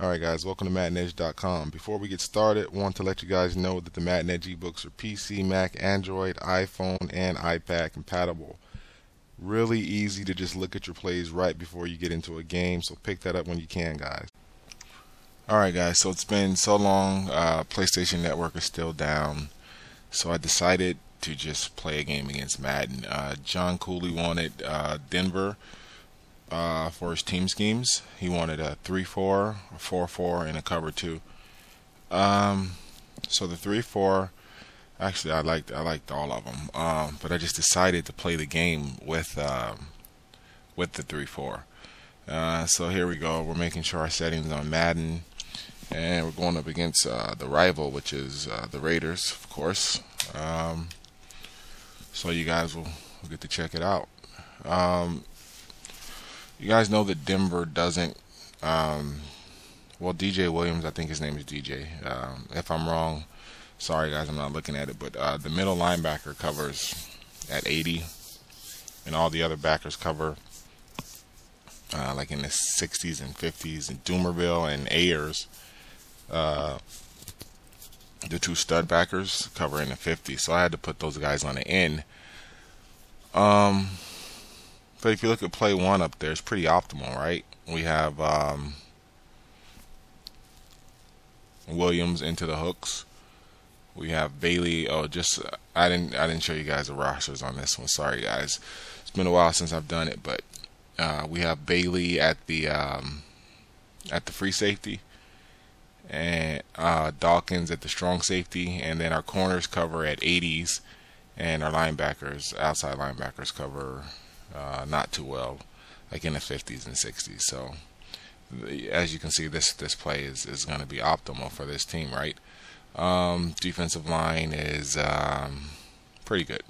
Alright guys, welcome to maddenedge.com. Before we get started, I want to let you guys know that the Madden Edge ebooks are PC, Mac, Android, iPhone, and iPad compatible. Really easy to just look at your plays right before you get into a game, so pick that up when you can, guys. Alright guys, so it's been so long, PlayStation Network is still down, so I decided to just play a game against Madden. John Cooley wanted Denver for his team schemes. He wanted a 3-4, a 4-4, and a cover 2. So the 3-4, actually I liked all of them, but I just decided to play the game with the 3-4. So here we go. We're making sure our settings on Madden, and we're going up against the rival, which is the Raiders, of course. So you guys will get to check it out. You guys know that Denver doesn't, well, DJ Williams, I think his name is DJ. If I'm wrong, sorry guys, I'm not looking at it, but the middle linebacker covers at 80, and all the other backers cover like in the 60s and 50s. And Doomerville and Ayers, the two stud backers, cover in the 50s. So I had to put those guys on the end. But if you look at play 1 up there, it's pretty optimal, right? We have Williams into the hooks. We have Bailey. Oh, just I didn't show you guys the rosters on this one. Sorry guys, it's been a while since I've done it. But we have Bailey at the free safety, and Dawkins at the strong safety, and then our corners cover at 80s, and our linebackers, outside linebackers, cover not too well, like in the 50s and 60s. So as you can see, this play is going to be optimal for this team, right? Defensive line is pretty good.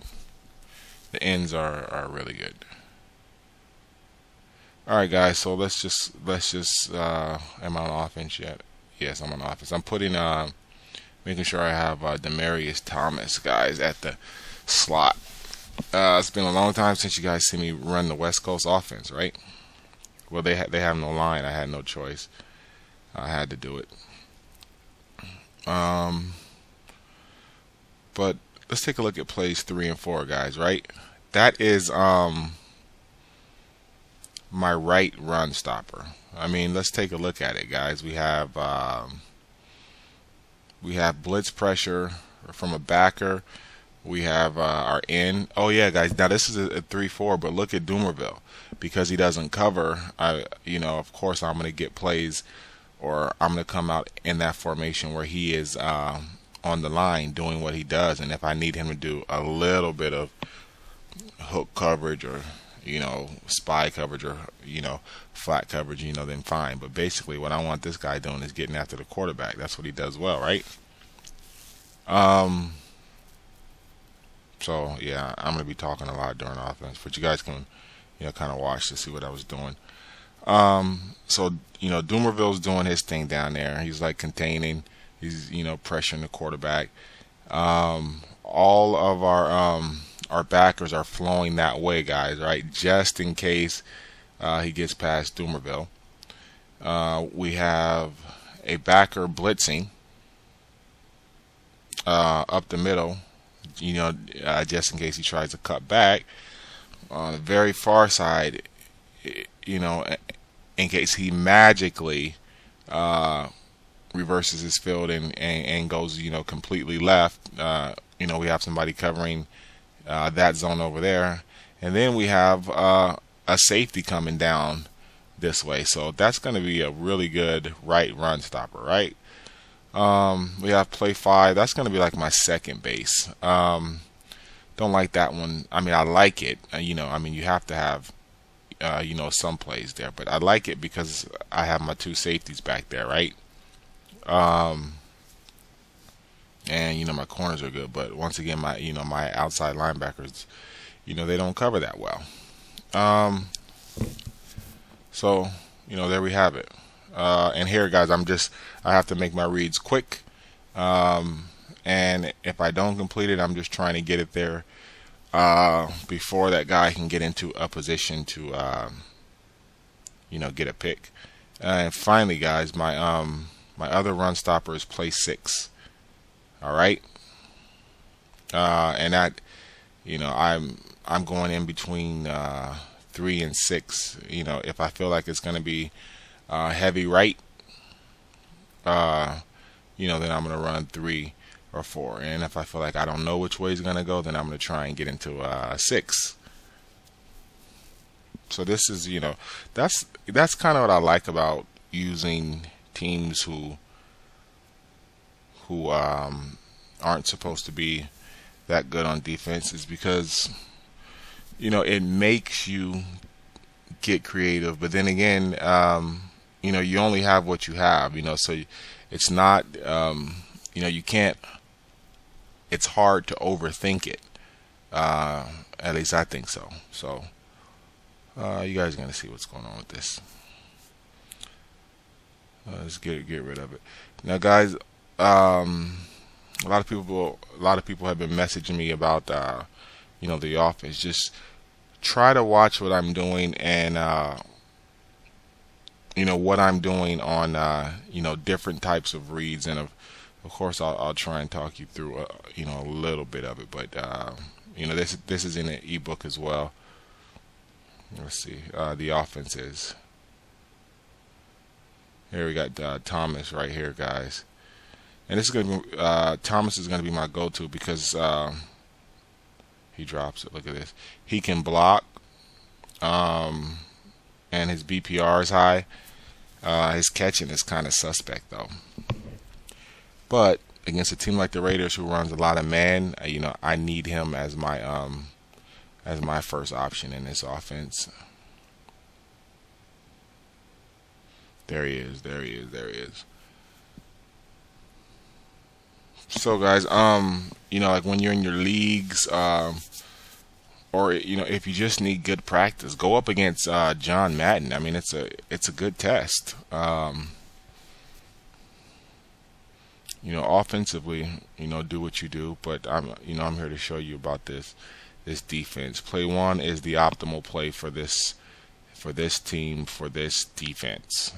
The ends are really good. All right, guys. So let's just am I on offense yet? Yes, I'm on offense. I'm putting making sure I have Demarius Thomas, guys, at the slot. It's been a long time since you guys see me run the West Coast offense, right? Well, they have no line. I had no choice. I had to do it. But let's take a look at plays 3 and 4, guys. Right? That is my right run stopper. I mean, let's take a look at it, guys. We have blitz pressure from a backer. We have our end. Oh yeah, guys. Now this is a 3-4, but look at Doomerville, because he doesn't cover. Of course, I'm going to get plays, or I'm going to come out in that formation where he is on the line doing what he does. And if I need him to do a little bit of hook coverage, or spy coverage, or flat coverage, then fine. But basically, what I want this guy doing is getting after the quarterback. That's what he does well, right? So yeah, I'm gonna be talking a lot during offense, but you guys can, kind of watch to see what I was doing. So Doomerville's doing his thing down there. He's like containing. He's pressuring the quarterback. All of our backers are flowing that way, guys. Right, just in case he gets past Doomerville. We have a backer blitzing up the middle. Just in case he tries to cut back on the very far side, in case he magically reverses his field and goes, completely left. We have somebody covering that zone over there, and then we have a safety coming down this way. So that's going to be a really good right run stopper, right? We have play 5. That's going to be like my second base. Don't like that one. I mean, I like it. You have to have, some plays there, but I like it because I have my 2 safeties back there, right? And my corners are good, but once again, my outside linebackers, they don't cover that well. So there we have it. And here, guys, I have to make my reads quick. And if I don't complete it, I'm just trying to get it there before that guy can get into a position to, get a pick. And finally, guys, my other run stopper is play 6. All right, and that, I'm going in between 3 and 6. If I feel like it's going to be heavy right, then I'm going to run 3 or 4. And if I feel like I don't know which way he's going to go, then I'm going to try and get into 6. So this is, that's kind of what I like about using teams who aren't supposed to be that good on defense, is because it makes you get creative. But then again, you only have what you have. So it's not, you can't. It's hard to overthink it. At least I think so. So you guys are gonna see what's going on with this. Let's get rid of it now, guys. A lot of people have been messaging me about the offense. Just try to watch what I'm doing, and what I'm doing on different types of reads, and of course I'll try and talk you through a little bit of it. But this is in an ebook as well. Let's see, the offense is here. We got Thomas right here, guys. And this is going to be, Thomas is going to be my go-to because he drops it. Look at this. He can block, and his BPR is high. His catching is kind of suspect, though. But against a team like the Raiders, who runs a lot of man, I need him as my first option in this offense. There he is. There he is. There he is. So guys, like when you're in your leagues, or if you just need good practice, go up against John Madden. I mean, it's a good test. Offensively, do what you do, but I'm here to show you about this defense. Play 1 is the optimal play for this team, for this defense.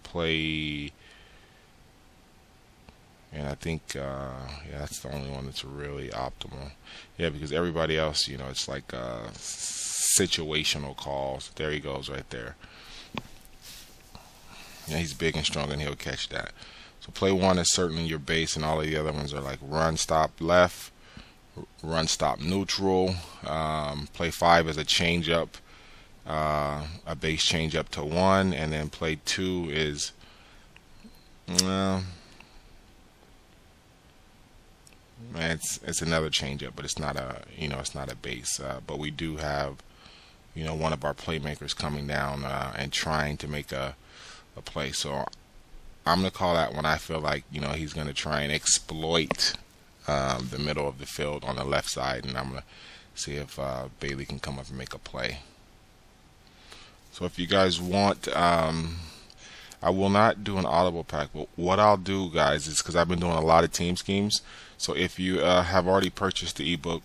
Play. And I think, that's the only one that's really optimal. Yeah, because everybody else, it's like situational calls. There he goes right there. Yeah, he's big and strong, and he'll catch that. So play 1 is certainly your base, and all of the other ones are like run, stop, left, run, stop, neutral. Play 5 is a change up, a base change up to 1, and then play 2 is, it's another changeup, but it's not a base. But we do have, one of our playmakers coming down and trying to make a play. So I'm gonna call that when I feel like he's gonna try and exploit the middle of the field on the left side, and I'm gonna see if Bailey can come up and make a play. So if you guys want, I will not do an audible pack, but what I'll do, guys, is because I've been doing a lot of team schemes. So if you have already purchased the ebook,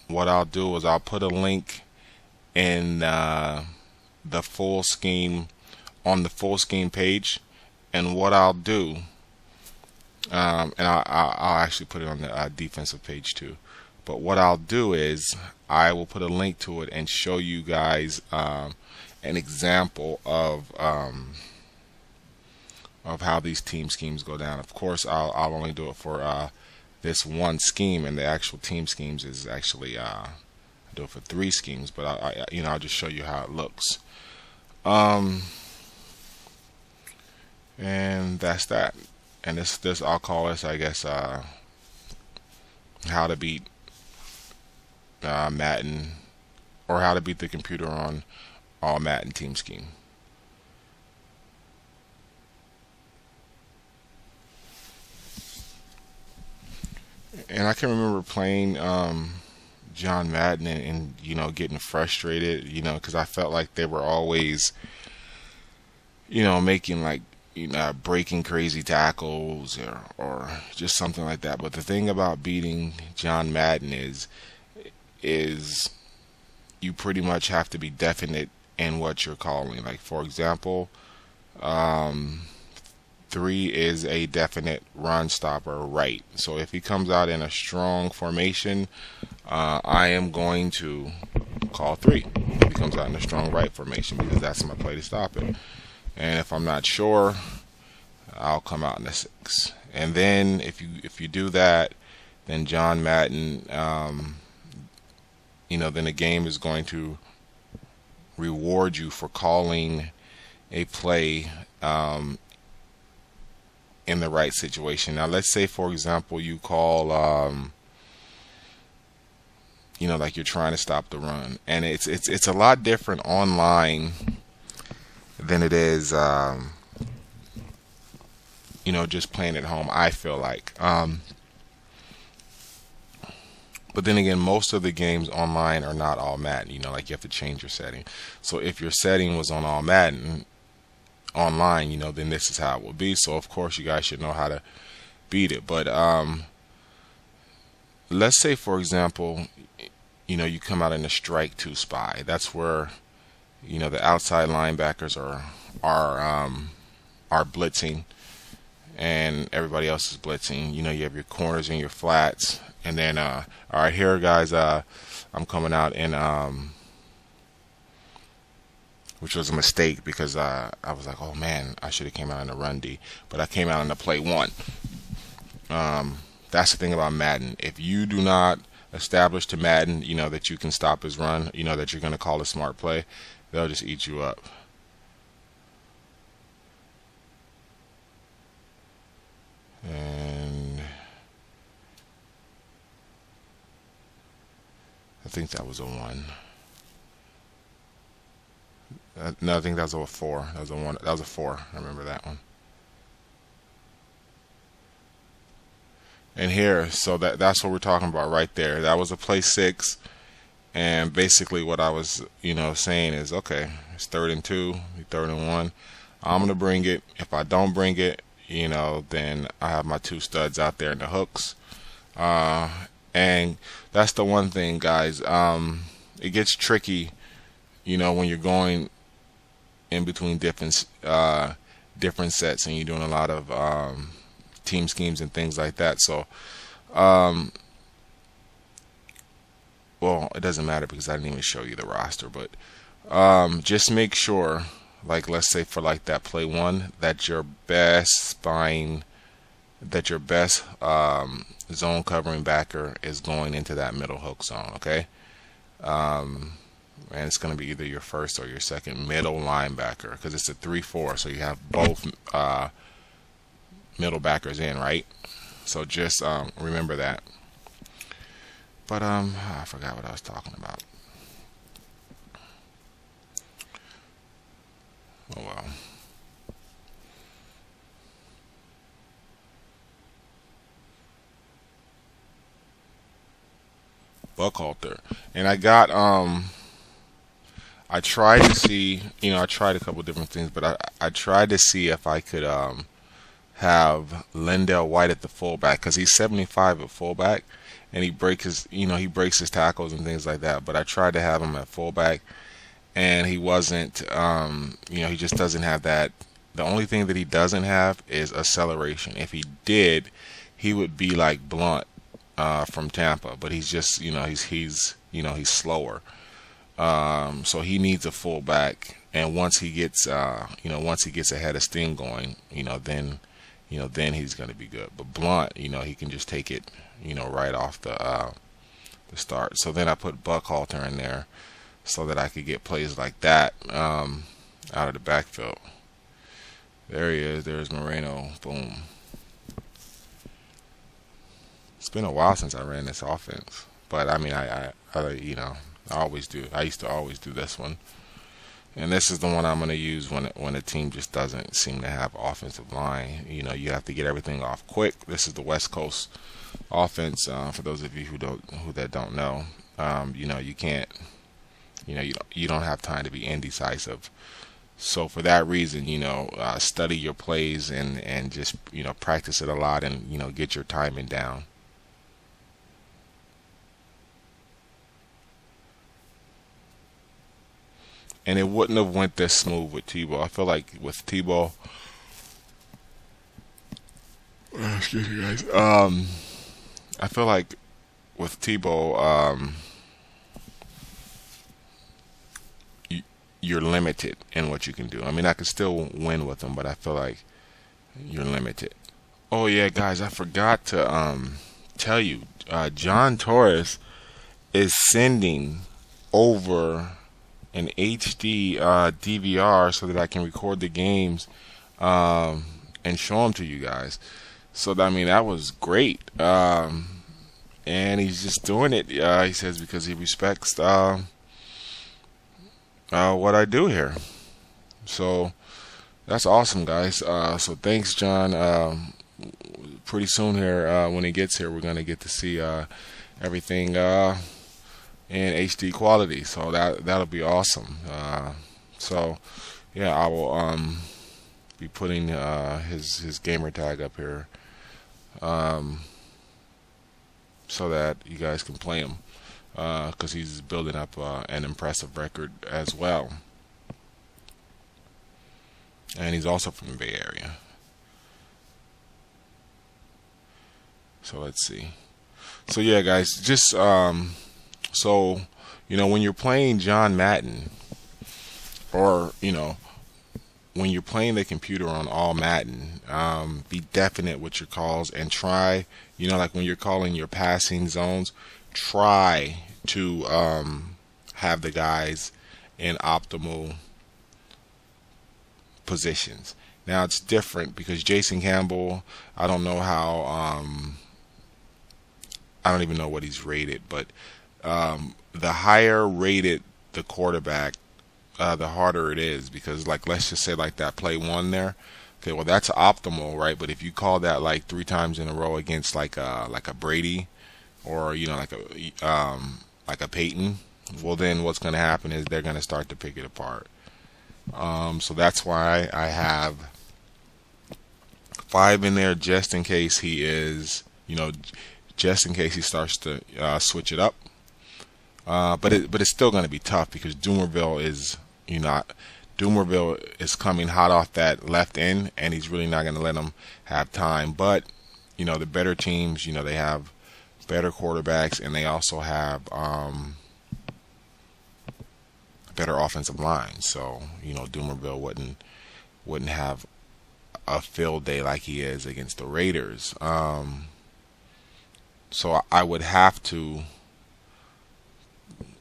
what I'll do is I'll put a link in the full scheme, on the full scheme page. And what I'll do, and I'll actually put it on the defensive page too. But what I'll do is I will put a link to it and show you guys an example of how these team schemes go down. Of course, I'll only do it for this one scheme, and the actual team schemes is actually I do it for 3 schemes. But I'll just show you how it looks. And that's that. And this I'll call this, I guess, how to beat Madden, or how to beat the computer on all Madden team scheme. And I can remember playing John Madden and getting frustrated, because I felt like they were always, making like, breaking crazy tackles or just something like that. But the thing about beating John Madden is you pretty much have to be definite in what you're calling. Like, for example, Um, 3 is a definite run stopper right. So if he comes out in a strong formation, I am going to call 3. If he comes out in a strong right formation, because that's my play to stop it. And if I'm not sure, I'll come out in a 6. And then if you do that, then John Madden, then the game is going to reward you for calling a play in the right situation. Now, let's say, for example, you call, like you're trying to stop the run, and it's a lot different online than it is, just playing at home. I feel like, but then again, most of the games online are not all Madden. Like you have to change your setting. So if your setting was on all Madden online, then this is how it will be. So of course you guys should know how to beat it. But let's say, for example, you come out in a strike 2 spy. That's where the outside linebackers are blitzing, and everybody else is blitzing. You have your corners and your flats, and then all right, here guys, I'm coming out in which was a mistake, because I was like, oh man, I should have came out in the run D, but I came out in the play 1. That's the thing about Madden. If you do not establish to Madden, that you can stop his run, that you're going to call a smart play, they'll just eat you up. And I think that was a 1. No, I think that was a 4. That was a 1. That was a 4. I remember that one. And here, so that's what we're talking about right there. That was a play 6, and basically what I was, saying is, okay, it's 3rd and 2, 3rd and 1. I'm gonna bring it. If I don't bring it, then I have my 2 studs out there in the hooks. And that's the one thing, guys. It gets tricky, when you're going in between different sets, and you're doing a lot of team schemes and things like that. So, well, it doesn't matter because I didn't even show you the roster. But just make sure, like let's say for like that play 1, that your best zone covering backer is going into that middle hook zone. Okay. And it's going to be either your first or your second middle linebacker, because it's a 3-4, so you have both middle backers in, right? So just remember that. But I forgot what I was talking about. Oh well. Buckhalter, and I got I tried to see, I tried a couple different things, but I tried to see if I could have Lendell White at the fullback, because he's 75 at fullback, and he breaks his tackles and things like that. But I tried to have him at fullback, and he wasn't. He just doesn't have that. The only thing that he doesn't have is acceleration. If he did, he would be like Blunt from Tampa, but he's just he's slower. So he needs a fullback, and once he gets ahead of Sting going, then he's going to be good. But Blunt, he can just take it, right off the start. So then I put Buckhalter in there so that I could get plays like that out of the backfield. There he is. There's Moreno. Boom. It's been a while since I ran this offense, but I mean, I always do. I used to always do this one, and this is the one I'm going to use when a team just doesn't seem to have offensive line. You have to get everything off quick. This is the West Coast offense. For those of you who don't know, you can't, you don't have time to be indecisive. So for that reason, study your plays and just practice it a lot, and get your timing down. and it wouldn't have went this smooth with Tebow. I feel like with Tebow, excuse me, guys. I feel like with Tebow, you're limited in what you can do. I mean, I could still win with him, but I feel like you're limited. Oh yeah, guys, I forgot to tell you, John Torres is sending over an HD DVR so that I can record the games and show them to you guys. So I mean, that was great. And he's just doing it. He says because he respects what I do here. So that's awesome, guys. So thanks, John. Pretty soon here, when he gets here, we're gonna get to see everything in HD quality. So that'll be awesome. So yeah, I will be putting his gamer tag up here, so that you guys can play him, because he's building up an impressive record as well, and he's also from the Bay Area. So let's see. So yeah, guys, just so you know, when you're playing John Madden, or when you're playing the computer on all Madden, be definite with your calls and try, like when you're calling your passing zones, try to have the guys in optimal positions. Now it's different because Jason Campbell, I don't know how, I don't even know what he's rated, but the higher rated the quarterback, the harder it is, because like, let's just say like that play one there. Okay, well that's optimal, right? But if you call that like 3 times in a row against like a Brady, or like a Peyton, well then what's going to happen is they're going to start to pick it apart. So that's why I have 5 in there, just in case he is, just in case he starts to switch it up. But it's still going to be tough because Doomerville is, Doomerville is coming hot off that left end, and he's really not going to let him have time. But the better teams, they have better quarterbacks, and they also have better offensive lines. So Doomerville wouldn't have a field day like he is against the Raiders. So I would have to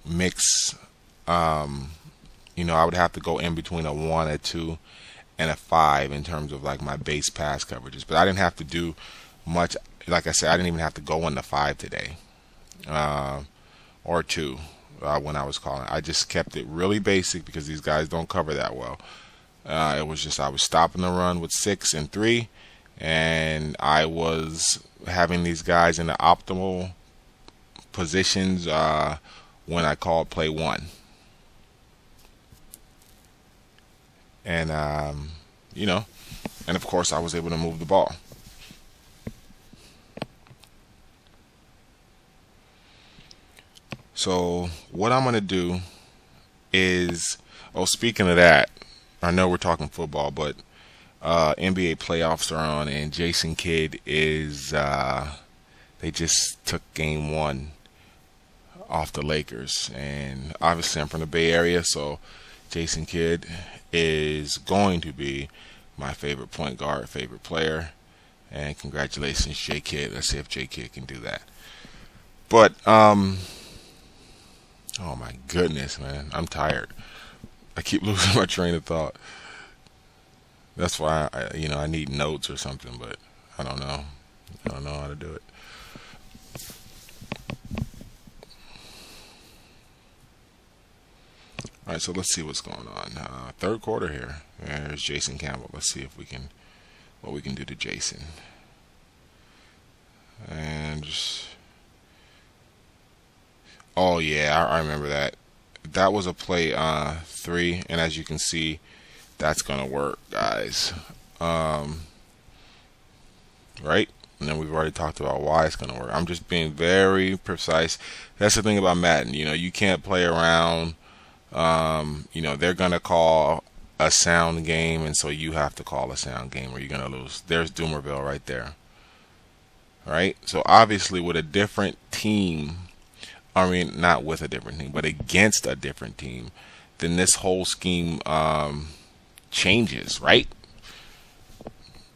mix, I would have to go in between a 1, a 2, and a 5 in terms of like my base pass coverages. But I didn't have to do much. Like I said, I didn't even have to go in the 5 today, or 2 when I was calling. I just kept it really basic because these guys don't cover that well. It was just I was stopping the run with 6 and 3, and I was having these guys in the optimal positions when I called play 1. And and of course I was able to move the ball. So what I'm going to do is, speaking of that, I know we're talking football, but NBA playoffs are on, and Jason Kidd is, they just took game 1 off the Lakers. And obviously I'm from the Bay Area, so Jason Kidd is going to be my favorite point guard, favorite player. And congratulations, J Kidd. Let's see if J Kidd can do that. But oh my goodness, man, I'm tired. I keep losing my train of thought. That's why I need notes or something, but I don't know. I don't know how to do it. All right, so let's see what's going on. Third quarter here. There's Jason Campbell. Let's see if what we can do to Jason. And just, oh yeah, I remember that. That was a play 3, and as you can see, that's gonna work, guys. Right? And then we've already talked about why it's gonna work. I'm just being very precise. That's the thing about Madden. You can't play around. They're gonna call a sound game, and so you have to call a sound game, or you're gonna lose. There's Doomerville right there, right? So obviously, with a different team, I mean, not with a different team, but against a different team, then this whole scheme changes, right?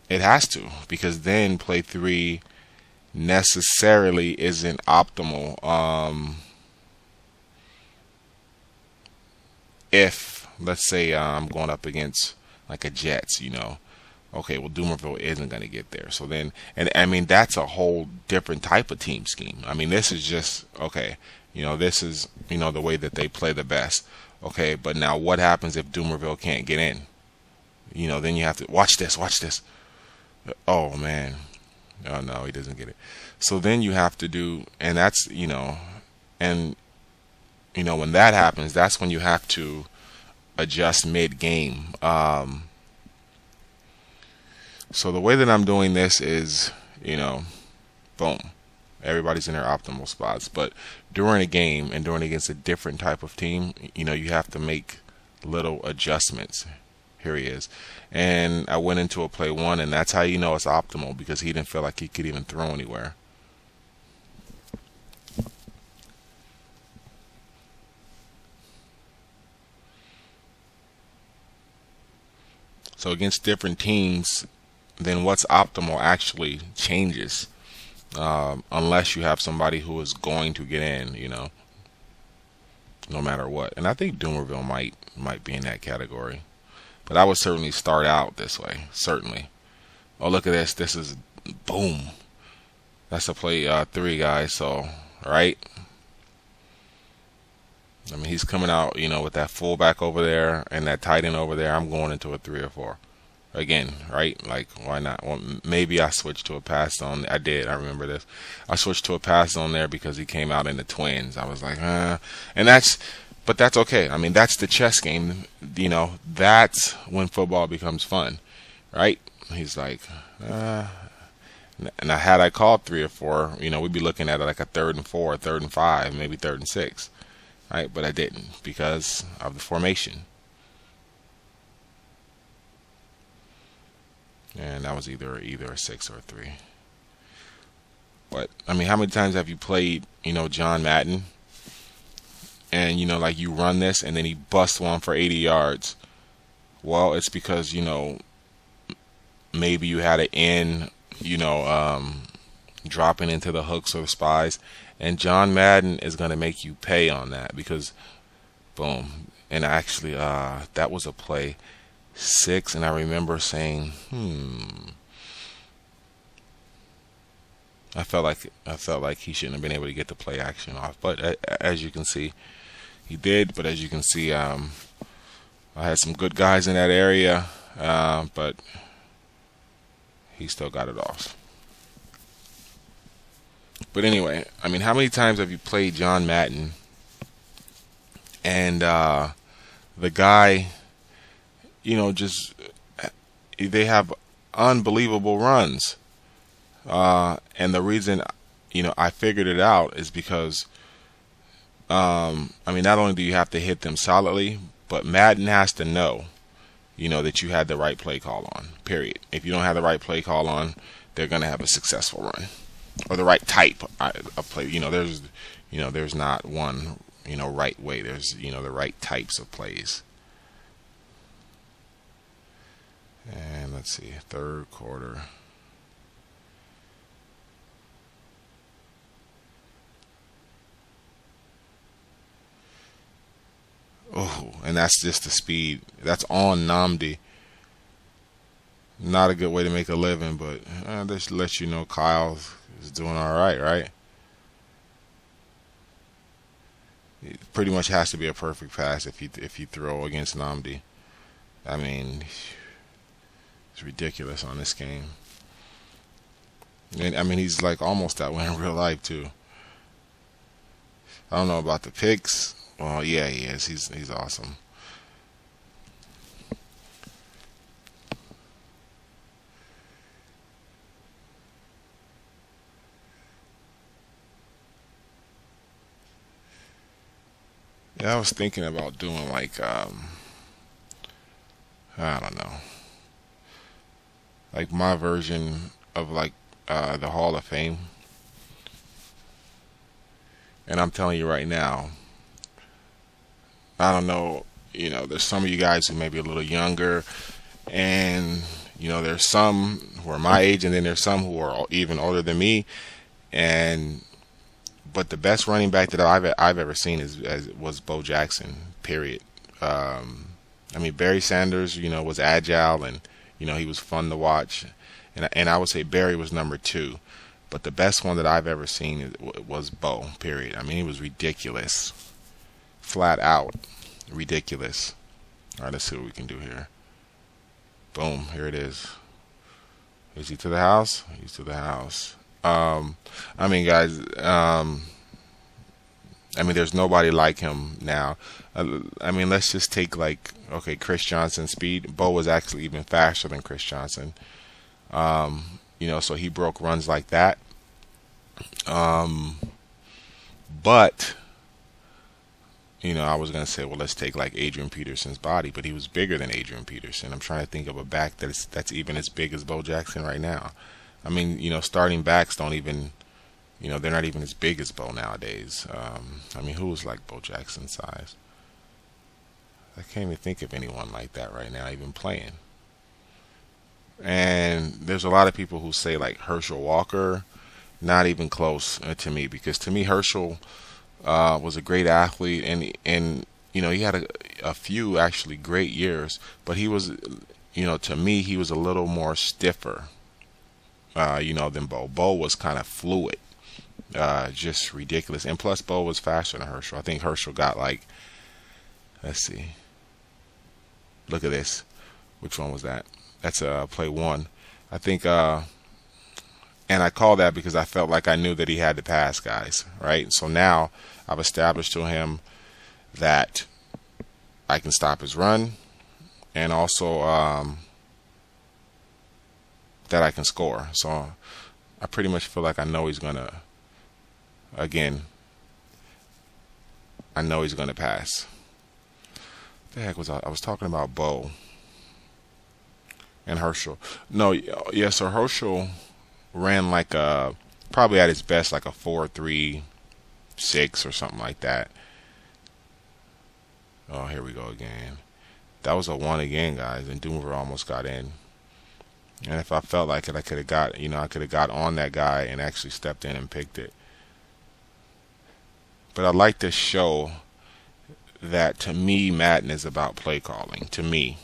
It has to, because then play three necessarily isn't optimal. If let's say I'm going up against like a Jets, okay, well Doomerville isn't going to get there. So then, and I mean that's a whole different type of team scheme. I mean this is just okay. This is the way that they play the best. Okay, but now what happens if Doomerville can't get in? Then you have to watch this. Watch this. Oh man. Oh no, he doesn't get it. So then you have to do, and that's and when that happens, that's when you have to adjust mid-game. So the way that I'm doing this is, boom, everybody's in their optimal spots. But during a game and during against a different type of team, you have to make little adjustments. Here he is. And I went into a play one, and that's how you know it's optimal, because he didn't feel like he could even throw anywhere. So against different teams, then what's optimal actually changes, unless you have somebody who is going to get in, no matter what. And I think Doomerville might be in that category. But I would certainly start out this way, certainly. Oh, look at this. This is boom. That's a play three, guys. So, right? I mean, he's coming out, with that fullback over there and that tight end over there. I'm going into a 3 or 4. Again, right? Like, why not? Well, maybe I switched to a pass zone. I did. I remember this. I switched to a pass zone there because he came out in the twins. I was like, but that's okay. I mean, that's the chess game. That's when football becomes fun, right? He's like, and had I called 3 or 4, we'd be looking at it like a 3rd and 4, 3rd and 5, maybe 3rd and 6, right? But I didn't because of the formation. And that was either a 6 or a 3. But I mean, how many times have you played, John Madden? And like you run this and then he busts one for 80 yards. Well, it's because maybe you had an in, dropping into the hooks or the spies, and John Madden is going to make you pay on that, because boom. And actually that was a play 6, and I remember saying I felt like he shouldn't have been able to get the play action off, but as you can see, he did. But as you can see, I had some good guys in that area, but he still got it off. But anyway, I mean, how many times have you played John Madden and the guy, just they have unbelievable runs, and the reason I figured it out is because I mean, not only do you have to hit them solidly, but Madden has to know, that you had the right play call on, period. If you don't have the right play call on, they're going to have a successful run, or the right type of play. There's not one, right way. There's, the right types of plays. And let's see, 3rd quarter. Oh, and that's just the speed. That's on Namdi. Not a good way to make a living, but this lets you know Kyle is doing all right, right? It pretty much has to be a perfect pass if you throw against Namdi. I mean, it's ridiculous on this game. And I mean, he's like almost that way in real life too. I don't know about the picks. Well, yeah, he is. He's awesome. Yeah, I was thinking about doing like I don't know, like my version of like the Hall of Fame. And I'm telling you right now, I don't know, there's some of you guys who may be a little younger, and there's some who are my age, and then there's some who are even older than me. And but the best running back that I've ever seen was Bo Jackson. Period. I mean, Barry Sanders, was agile, and he was fun to watch, and I would say Barry was number two. But the best one that I've ever seen was Bo. Period. I mean, he was ridiculous, flat out ridiculous. All right, let's see what we can do here. Boom, here it is. Is he to the house? He's to the house. I mean, guys, I mean, there's nobody like him now. I mean, let's just take like, okay, Chris Johnson's speed. Bo was actually even faster than Chris Johnson. So he broke runs like that. But I was gonna say, well, let's take like Adrian Peterson's body, but he was bigger than Adrian Peterson. I'm trying to think of a back that's even as big as Bo Jackson right now. I mean, starting backs don't even, they're not even as big as Bo nowadays. I mean, who was like Bo Jackson's size? I can't even think of anyone like that right now, even playing. And there's a lot of people who say like Herschel Walker, not even close to me, because to me Herschel was a great athlete, and he had a few actually great years, but he was, to me he was a little more stiffer, than Bo. Bo was kind of fluid, just ridiculous, and plus Bo was faster than Herschel. I think Herschel got like, let's see, look at this, which one was that? That's play one, I think. And I call that because I felt like I knew that he had to pass guys, right? So now I've established to him that I can stop his run, and also that I can score. So I pretty much feel like I know he's gonna, again, I know he's gonna pass. The heck was I was talking about Bo and Herschel. No, yeah, so Herschel ran like probably at his best like a 4.36 or something like that. Oh, here we go again. That was a one again, guys, and Denver almost got in. And if I felt like it, I could have got on that guy and actually stepped in and picked it. But I'd like to show that, to me, Madden is about play calling. To me,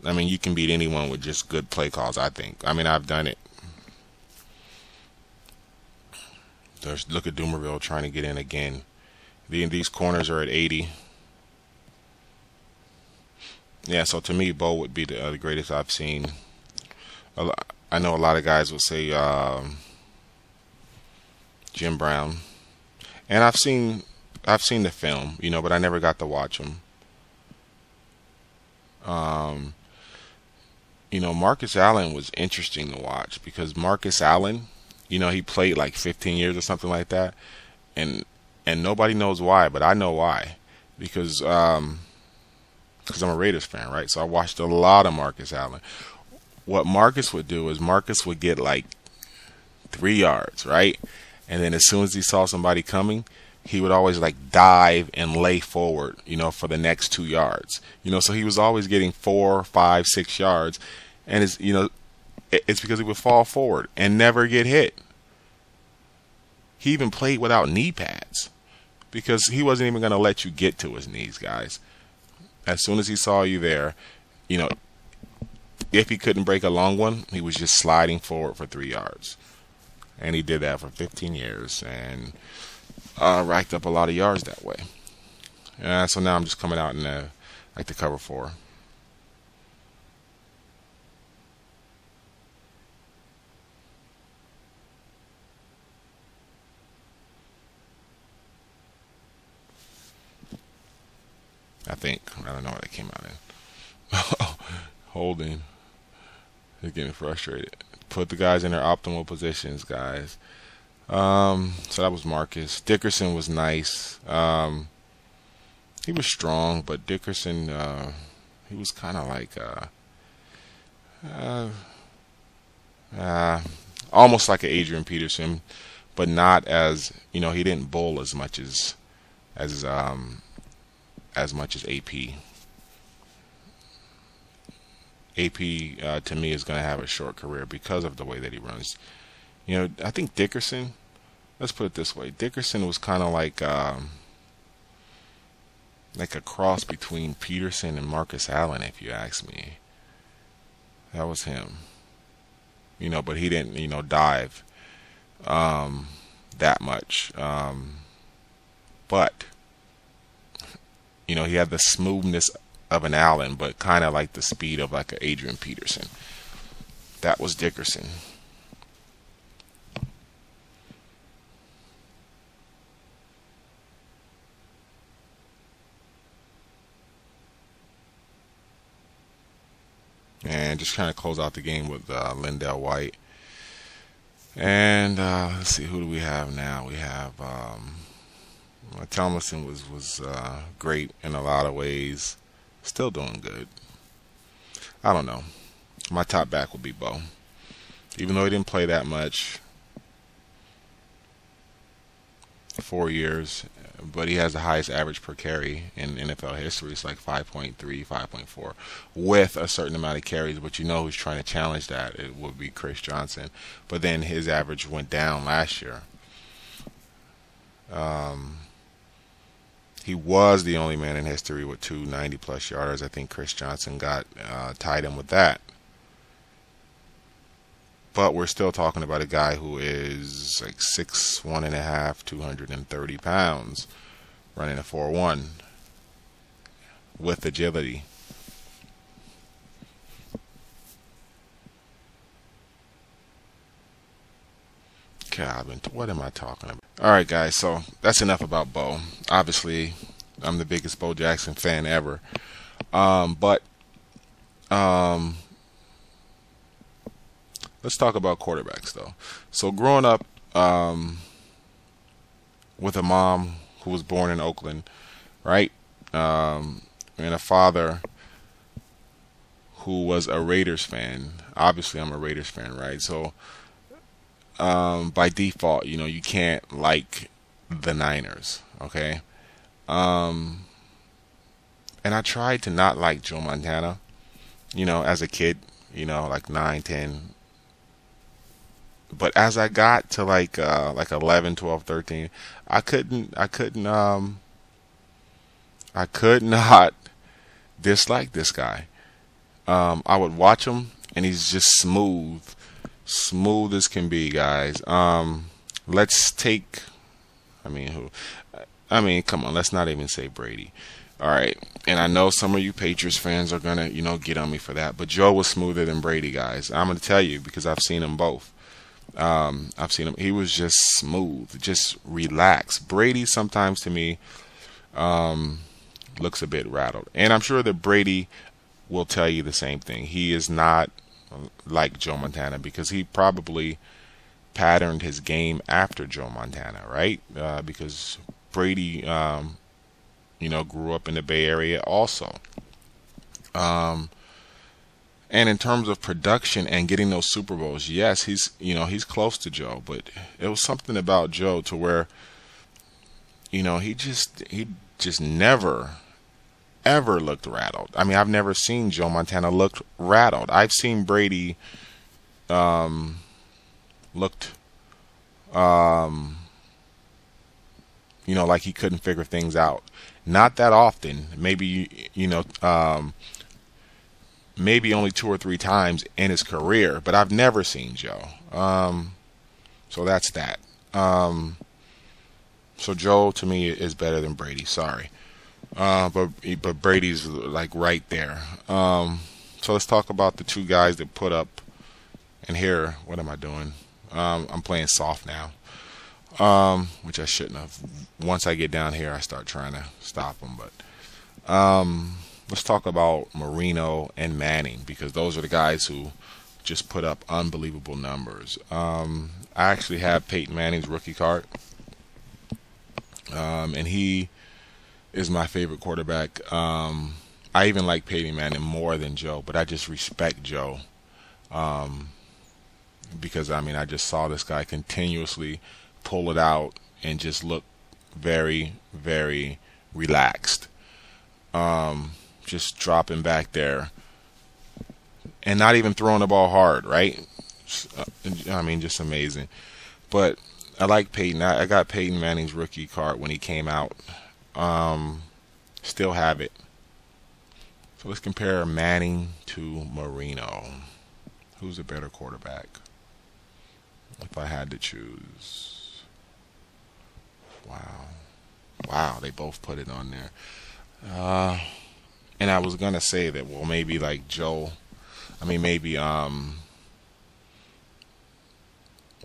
I mean, you can beat anyone with just good play calls, I think. I mean, I've done it. Look at Doomerville trying to get in again. These corners are at 80. Yeah, so to me, Bo would be the greatest I've seen. I know a lot of guys will say Jim Brown, and I've seen the film, but I never got to watch him. Marcus Allen was interesting to watch, because Marcus Allen, he played like 15 years or something like that, and nobody knows why, but I know why, because I'm a Raiders fan, right? So I watched a lot of Marcus Allen. What Marcus would do is Marcus would get like 3 yards, right? And then as soon as he saw somebody coming, he would always like dive and lay forward, for the next 2 yards. So he was always getting 4, 5, 6 yards. And it's because he would fall forward and never get hit. He even played without knee pads, because he wasn't even going to let you get to his knees, guys. As soon as he saw you there, if he couldn't break a long one, he was just sliding forward for 3 yards. And he did that for 15 years and racked up a lot of yards that way. So now I'm just coming out in like the cover 4. I think. I don't know what it came out in. Holding. He's getting frustrated. Put the guys in their optimal positions, guys. So that was Marcus. Dickerson was nice. he was strong, but Dickerson, he was kind of like uh, uh, almost like an Adrian Peterson, but not as, he didn't bowl as as much as AP. AP to me is going to have a short career because of the way that he runs. I think Dickerson. Let's put it this way: Dickerson was kind of like a cross between Peterson and Marcus Allen, if you ask me. That was him. But he didn't, dive that much. But he had the smoothness of an Allen, but kind of like the speed of like an Adrian Peterson. That was Dickerson. And just kind of close out the game with Lindell White. And let's see, who do we have now? We have Tomlinson was great in a lot of ways. Still doing good. I don't know. My top back would be Bo. Even though he didn't play that much, 4 years, but he has the highest average per carry in NFL history. It's like 5.3, 5.4, with a certain amount of carries. But who's trying to challenge that? It would be Chris Johnson. But then his average went down last year. He was the only man in history with 290-plus yarders. I think Chris Johnson got tied him with that. But we're still talking about a guy who is like 6'1.5", 230 pounds, running a 4.1 with agility. God, what am I talking about? All right, guys, so that's enough about Bo. Obviously, I'm the biggest Bo Jackson fan ever. But let's talk about quarterbacks, though. So growing up with a mom who was born in Oakland, right, and a father who was a Raiders fan. Obviously, I'm a Raiders fan, right? So by default, you can't like the Niners, okay? And I tried to not like Joe Montana, as a kid, like 9, 10. But as I got to like 11, 12, 13, I could not dislike this guy. I would watch him, and he's just smooth as can be, guys. Let's take, who? Come on, let's not even say Brady. All right, and I know some of you Patriots fans are gonna, get on me for that, but Joe was smoother than Brady, guys. I'm gonna tell you because I've seen them both. I've seen him. He was just smooth, just relaxed. Brady sometimes to me looks a bit rattled, and I'm sure that Brady will tell you the same thing. He is not like Joe Montana because he probably patterned his game after Joe Montana, right? Because Brady, grew up in the Bay Area also. And in terms of production and getting those Super Bowls, yes, he's close to Joe, but it was something about Joe to where, he just never ever looked rattled. I've never seen Joe Montana look rattled. I've seen Brady looked like he couldn't figure things out. Not that often. Maybe maybe only 2 or 3 times in his career, but I've never seen Joe. So that's that. So Joe to me is better than Brady. Sorry. But Brady's like right there. So let's talk about the 2 guys that put up. And here, what am I doing? I'm playing soft now, which I shouldn't have. Once I get down here, I start trying to stop them. But let's talk about Marino and Manning because those are the guys who just put up unbelievable numbers. I actually have Peyton Manning's rookie card, and he is my favorite quarterback. I even like Peyton Manning more than Joe, but I just respect Joe because I mean I just saw this guy continuously pull it out and just look very, very relaxed. Just dropping back there and not even throwing the ball hard, right? I mean, just amazing. But I like Peyton. I got Peyton Manning's rookie card when he came out. Still have it. So let's compare Manning to Marino. Who's a better quarterback? If I had to choose. Wow. Wow, they both put it on there. And I was gonna say that, well, maybe like Joe. I mean, maybe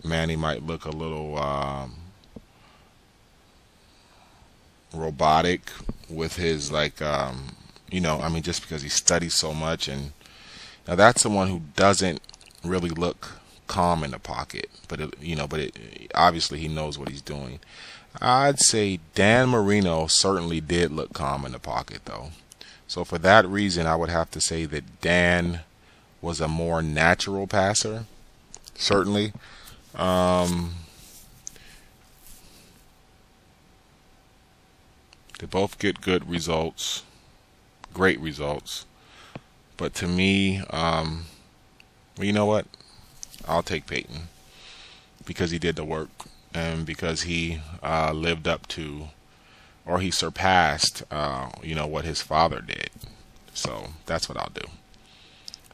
Manny might look a little robotic with his like I mean, just because he studies so much, and now that's someone who doesn't really look calm in the pocket, but obviously he knows what he's doing. I'd say Dan Marino certainly did look calm in the pocket, though. So for that reason, I would have to say that Dan was a more natural passer, certainly. They both get good results, great results. But to me, well, you know what? I'll take Peyton because he did the work and because he lived up to, or he surpassed, what his father did. So that's what I'll do.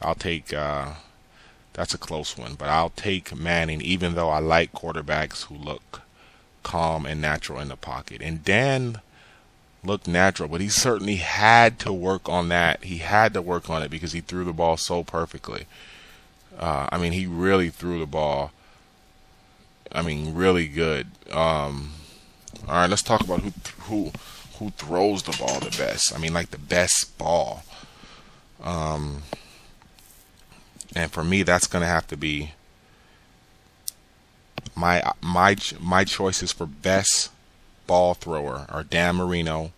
I'll take, that's a close one, but I'll take Manning, even though I like quarterbacks who look calm and natural in the pocket. And Dan looked natural, but he certainly had to work on that. He had to work on it because he threw the ball so perfectly. I mean, he really threw the ball. I mean, really good. All right, let's talk about who throws the ball the best. I mean, like the best ball. And for me, that's gonna have to be my choices for best ball thrower are Dan Marino,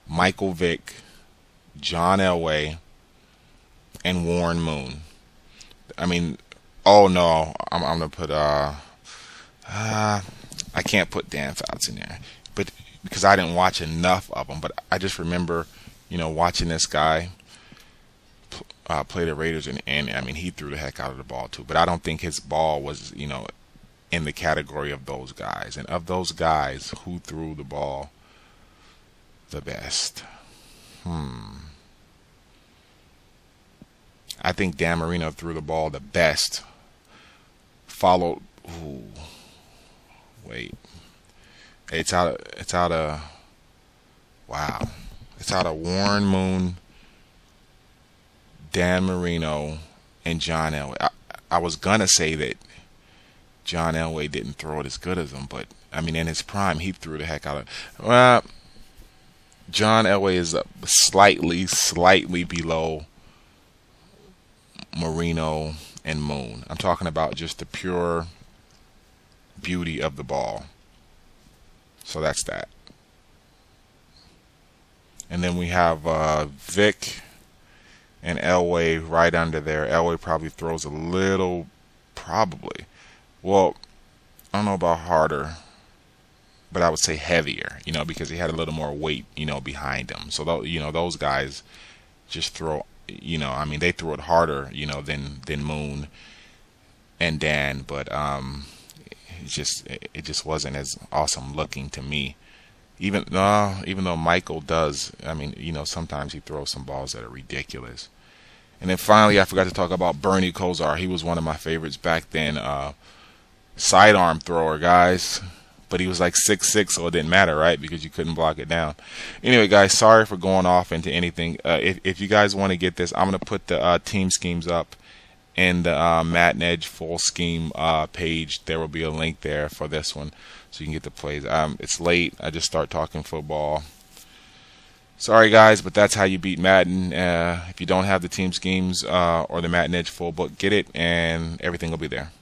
Michael Vick, John Elway, and Warren Moon. I mean, oh no, I'm gonna put I can't put Dan Fouts in there, but because I didn't watch enough of them. But I just remember, watching this guy play the Raiders, and I mean, he threw the heck out of the ball too. But I don't think his ball was, in the category of those guys. And of those guys, who threw the ball the best? I think Dan Marino threw the ball the best. Followed. Ooh, wait. It's out of. Wow. It's out of Warren Moon, Dan Marino, and John Elway. I was gonna say that John Elway didn't throw it as good as him, but I mean, in his prime, he threw the heck out of. Well, John Elway is slightly below Marino and Moon. I'm talking about just the pure beauty of the ball. So that's that. And then we have Vic and Elway right under there. Elway probably throws a little, well, I don't know about harder, but I would say heavier, because he had a little more weight, behind him. So, those guys just throw, I mean, they throw it harder, than Moon and Dan, but it just wasn't as awesome looking to me. Even though Michael does, I mean, sometimes he throws some balls that are ridiculous. And then finally, I forgot to talk about Bernie Kosar. He was one of my favorites back then. Sidearm thrower, guys. But he was like 6'6", so it didn't matter, right? Because you couldn't block it down. Anyway, guys, sorry for going off into anything. If you guys want to get this, I'm going to put the team schemes up in the Madden Edge full scheme page. There will be a link there for this one, so you can get the plays. It's late. I just start talking football. Sorry, guys, but that's how you beat Madden. If you don't have the team schemes or the Madden Edge full book, get it, and everything will be there.